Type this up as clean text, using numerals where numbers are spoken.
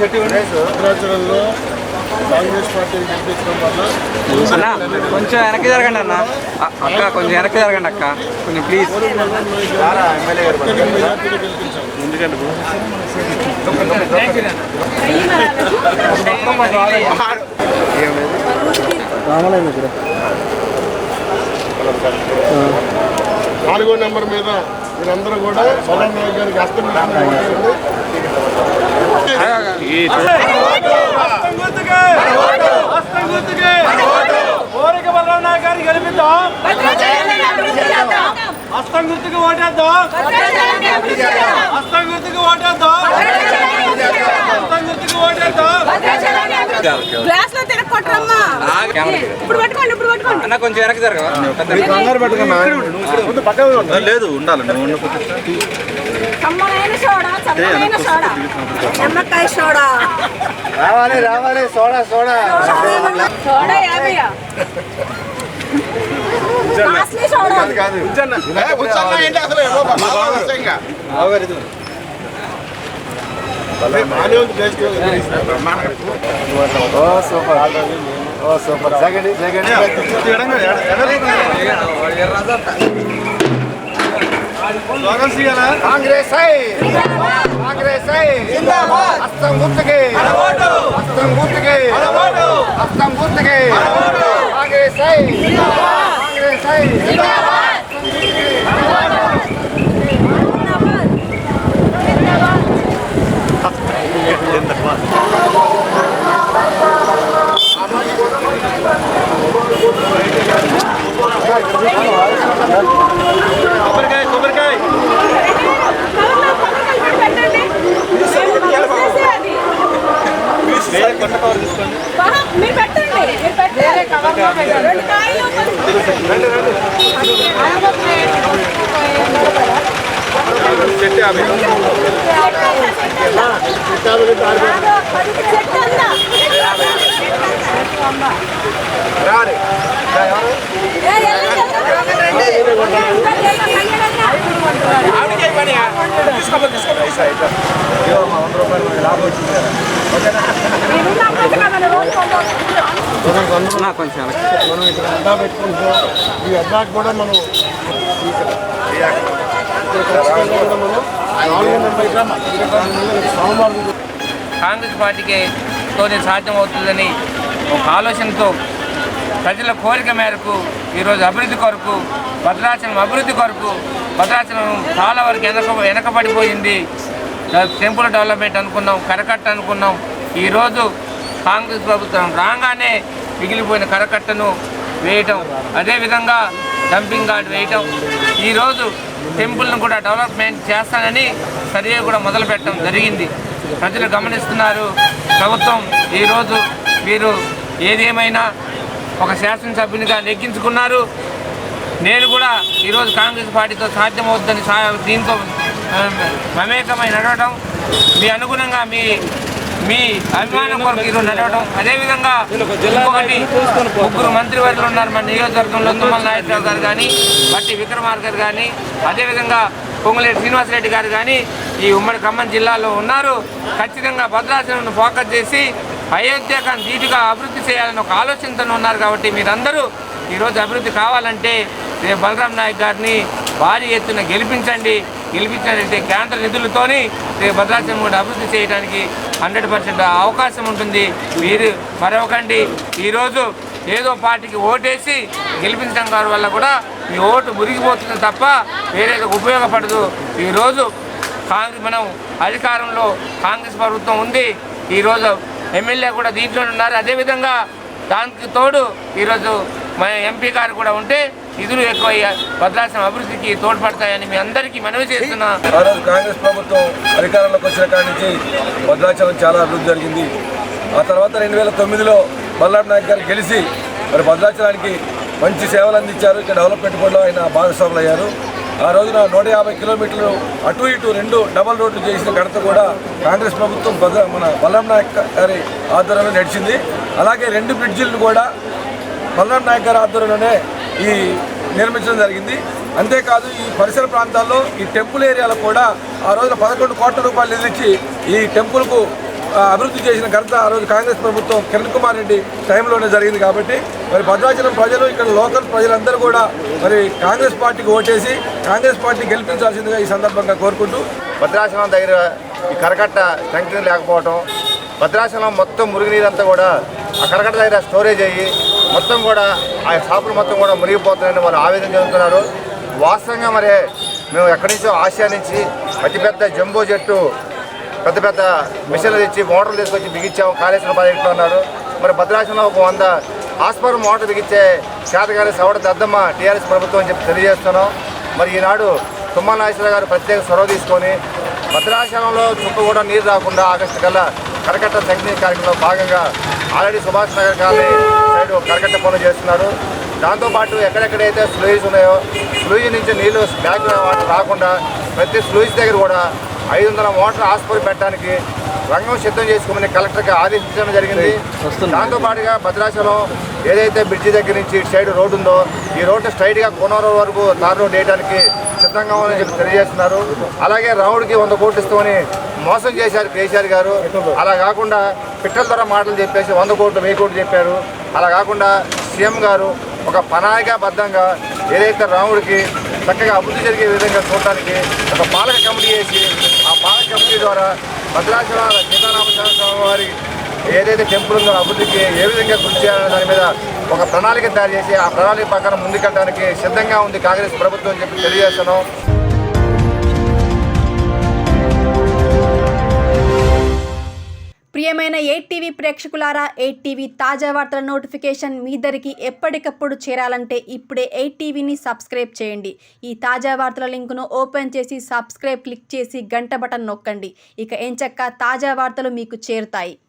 భద్రాచలంలో కాంగ్రెస్ పార్టీని గెలిపించడం వల్ల కొంచెం వెనక్కి జరగండి అన్న. అక్క కొంచెం వెనక్కి జరగండి అక్క, కొంచెం ప్లీజ్. నాలుగో నెంబర్ మీద మీరందరూ కూడా సోలం నాయక్ గారికి హస్తం గుర్తుకు ఓటేద్దాం. హస్తం గుర్తుకు ఓటేద్దాం. హస్తం గుర్తుకు ఓటేద్దాం. గ్లాస్ లో తిరగొట్టరమ్మా. ఇప్పుడు పట్టుకోండి, ఇప్పుడు పట్టుకోండి అన్న. కొంచెం వెనక్కి జరగవా? లేదు ఉండాలి. కమ్మనైన సోడా, చల్లనైన సోడా, నిమ్మకాయ సోడా రావాలి రావాలి. Soda soda soda 50. Costly soda super. Congress Congress హస్తం గుర్తుకే, హస్తం గుర్తుకే, హస్తం గుర్తుకే. కాంగ్రెస్ కాంగ్రెస్ కొబ్బరికాయ కొబ్బరికాయ మీరు పెట్టండి, మీరు పెట్టండి. రెండు కాయలు కొంచెం మనం ఇక్కడ అడ్డా పెట్టుకుంటున్నాం. ఈ అడ్డాకి కూడా మనం కాంగ్రెస్ పార్టీకి తోనే సాధ్యమవుతుందని ఒక ఆలోచనతో ప్రజల కోరిక మేరకు ఈరోజు అభివృద్ధి కొరకు, భద్రాచలం అభివృద్ధి కొరకు, భద్రాచలం చాలా వరకు వెనకబడిపోయింది. టెంపుల్ డెవలప్మెంట్ అనుకున్నాం, కరకట్ట అనుకున్నాం. ఈరోజు కాంగ్రెస్ ప్రభుత్వం రాగానే మిగిలిపోయిన కరకట్టను వేయటం, అదేవిధంగా డంపింగ్ యార్డ్ వేయటం, ఈరోజు టెంపుల్ను కూడా డెవలప్మెంట్ చేస్తానని సర్వే కూడా మొదలుపెట్టడం జరిగింది. ప్రజలు గమనిస్తున్నారు. ప్రభుత్వం ఈరోజు మీరు ఏదేమైనా ఒక శాసనసభ్యునిగా నెగ్గించుకున్నారు. నేను కూడా ఈరోజు కాంగ్రెస్ పార్టీతో సాధ్యమవుతుందని దీంతో మమేకమై నడవడం, మీ అనుగుణంగా మీ అభిమానం కొరకు ఈరోజు నడవడం. అదేవిధంగా ఇంకొకటి, ముగ్గురు మంత్రివర్యులు ఉన్నారు మన నియోజకవర్గంలో. తుమ్మల నాగేశ్వరరావు గారు కానీ, బట్టి విక్రమార్క గారు కానీ, అదేవిధంగా పొంగులేటి శ్రీనివాసరెడ్డి గారు కానీ ఈ ఉమ్మడి ఖమ్మం జిల్లాలో ఉన్నారు. ఖచ్చితంగా భద్రాచలంను ఫోకస్ చేసి అయోధ్యకాన్ని ధీటుగా అభివృద్ధి చేయాలని ఒక ఆలోచనతో ఉన్నారు. కాబట్టి మీరందరూ ఈరోజు అభివృద్ధి కావాలంటే రేపు బలరాం నాయక్ గారిని భారీ ఎత్తున గెలిపించినట్లయితే కేంద్ర నిధులతోని రేపు భద్రాచలం కూడా అభివృద్ధి చేయడానికి 100% అవకాశం ఉంటుంది. మీరు మరొకండి. ఈరోజు ఏదో పార్టీకి ఓటేసి గెలిపించడం గారి వల్ల కూడా మీ ఓటు మురిగిపోతుంది తప్ప వేరేది ఉపయోగపడదు. ఈరోజు మనం అధికారంలో కాంగ్రెస్ ప్రభుత్వం ఉంది. ఈరోజు ఎమ్మెల్యే కూడా దీంట్లో ఉన్నారు. అదేవిధంగా దానికి తోడు ఈరోజు మన ఎంపీ గారు కూడా ఉంటే నిధులు ఎక్కువ భద్రాచలం అభివృద్ధికి తోడ్పడతాయని మీ అందరికీ మనవి చేస్తున్నా. ఆ రోజు కాంగ్రెస్ ప్రభుత్వం అధికారంలోకి వచ్చిన కాడి నుంచి భద్రాచలం చాలా అభివృద్ధి జరిగింది. ఆ తర్వాత 2009లో బలరాం నాయక్ గారు గెలిచి మరి భద్రాచలానికి మంచి సేవలు అందించారు. ఇక్కడ డెవలప్మెంట్ కూడా ఆయన భాగస్వాములు అయ్యారు. ఆ రోజున 150 కిలోమీటర్లు అటు ఇటు 2 డబల్ రోడ్లు చేసిన ఘనత కూడా కాంగ్రెస్ ప్రభుత్వం మన బలరాం నాయక్ గారి ఆధ్వర్యంలో నడిచింది. అలాగే 2 బ్రిడ్జిలను కూడా బలరాం నాయక్ గారి ఆధ్వర్యంలోనే ఈ నిర్మించడం జరిగింది. అంతేకాదు ఈ పరిసర ప్రాంతాల్లో ఈ టెంపుల్ ఏరియాలో కూడా ఆ రోజున 11 కోట్ల రూపాయలు నిధులిచ్చి ఈ టెంపుల్కు అభివృద్ధి చేసిన ఘనత ఆ రోజు కాంగ్రెస్ ప్రభుత్వం కిరణ్ కుమార్ రెడ్డి టైంలోనే జరిగింది. కాబట్టి మరి భద్రాచలం ప్రజలు ఇక్కడ లోకల్ ప్రజలందరూ కూడా మరి కాంగ్రెస్ పార్టీకి ఓటేసి కాంగ్రెస్ పార్టీ గెలిపించాల్సిందిగా ఈ సందర్భంగా కోరుకుంటూ, భద్రాచలం దగ్గర ఈ కరకట్ట ట్యాంక్ లేకపోవడం, భద్రాచలం మొత్తం మురుగునీరంతా కూడా ఆ కరకట్ట దగ్గర స్టోరేజ్ అయ్యి మొత్తం కూడా ఆ షాపులు మొత్తం కూడా మునిగిపోతున్నాయని వాళ్ళు ఆవేదన చెందుతున్నారు. వాస్తవంగా మరి మేము ఎక్కడి నుంచో ఆసియా నుంచి అతిపెద్ద జంబో జెట్టు పెద్ద పెద్ద మిషన్లు తెచ్చి మోటార్లు తీసుకొచ్చి బిగించాము, కాళేశ్వరం ప్రాజెక్టులో ఉన్నారు. మరి భద్రాచలంలో ఒక 100 హార్స్పవర్ మోటార్ బిగించే శాతగారి సవడ దద్దమ్మ టీఆర్ఎస్ ప్రభుత్వం అని చెప్పి తెలియజేస్తున్నాం. మరి ఈనాడు తుమ్మల నాగేశ్వరరావు గారు ప్రత్యేక చొరవ తీసుకొని భద్రాచలంలో చుక్క కూడా నీరు రాకుండా ఆగస్టు కల్లా కరకట్ట సంక్షేమ కార్యక్రమంలో భాగంగా already Subhash Nagar colony side కరకట్ట పనులు చేస్తున్నారు. దాంతోపాటు ఎక్కడెక్కడైతే స్లూయిస్ ఉన్నాయో స్లూయిస్ నుంచి నీళ్లు బ్యాక్ వాటర్ రాకుండా ప్రతి స్లూయిస్ దగ్గర కూడా 500 మోటార్ హాస్పర్ పెట్టడానికి రంగం సిద్ధం చేసుకోమని కలెక్టర్కి ఆదేశించడం జరిగింది. దాంతోపాటుగా భద్రాచలం ఏదైతే బ్రిడ్జి దగ్గర నుంచి ఇటు సైడ్ రోడ్డు ఉందో ఈ రోడ్డు స్ట్రైట్గా కోనవరం వరకు తార్ రోడ్ వేయడానికి సిద్ధంగా ఉందని చెప్పి తెలియజేస్తున్నారు. అలాగే రావుడికి 100 కోట్లు ఇస్తామని మోసం చేశారు కేసీఆర్ గారు. అలా కాకుండా పిట్టల ద్వారా మాటలు చెప్పేసి 100 కోట్లు 1000 కోట్లు చెప్పారు. అలా కాకుండా సీఎం గారు ఒక ప్రణాళికాబద్ధంగా ఏదైతే రాముడికి చక్కగా అభివృద్ధి జరిగే విధంగా చూడటానికి ఒక పాలక కమిటీ వేసి ఆ పాలక కమిటీ ద్వారా భద్రాచలం సీతారామచంద్ర వారి ఏదైతే టెంపుల్ ఉందో అభివృద్ధికి ఏ విధంగా కృషి చేయాలనే దాని మీద ఒక ప్రణాళిక తయారు చేసి ఆ ప్రణాళిక ప్రకారం ముందుకెళ్ళడానికి సిద్ధంగా ఉంది కాంగ్రెస్ ప్రభుత్వం అని చెప్పి తెలియజేస్తున్నాం. ప్రియమైన 8TV ప్రేక్షకులారా, 8TV తాజా వార్తల నోటిఫికేషన్ మీ దరికి ఎప్పటికప్పుడు చేరాలంటే ఇప్పుడే 8TVని సబ్స్క్రైబ్ చేయండి. ఈ తాజా వార్తల లింకును ఓపెన్ చేసి సబ్స్క్రైబ్ క్లిక్ చేసి గంట బటన్ నొక్కండి. ఇక ఎంచక్కా తాజా వార్తలు మీకు చేరుతాయి.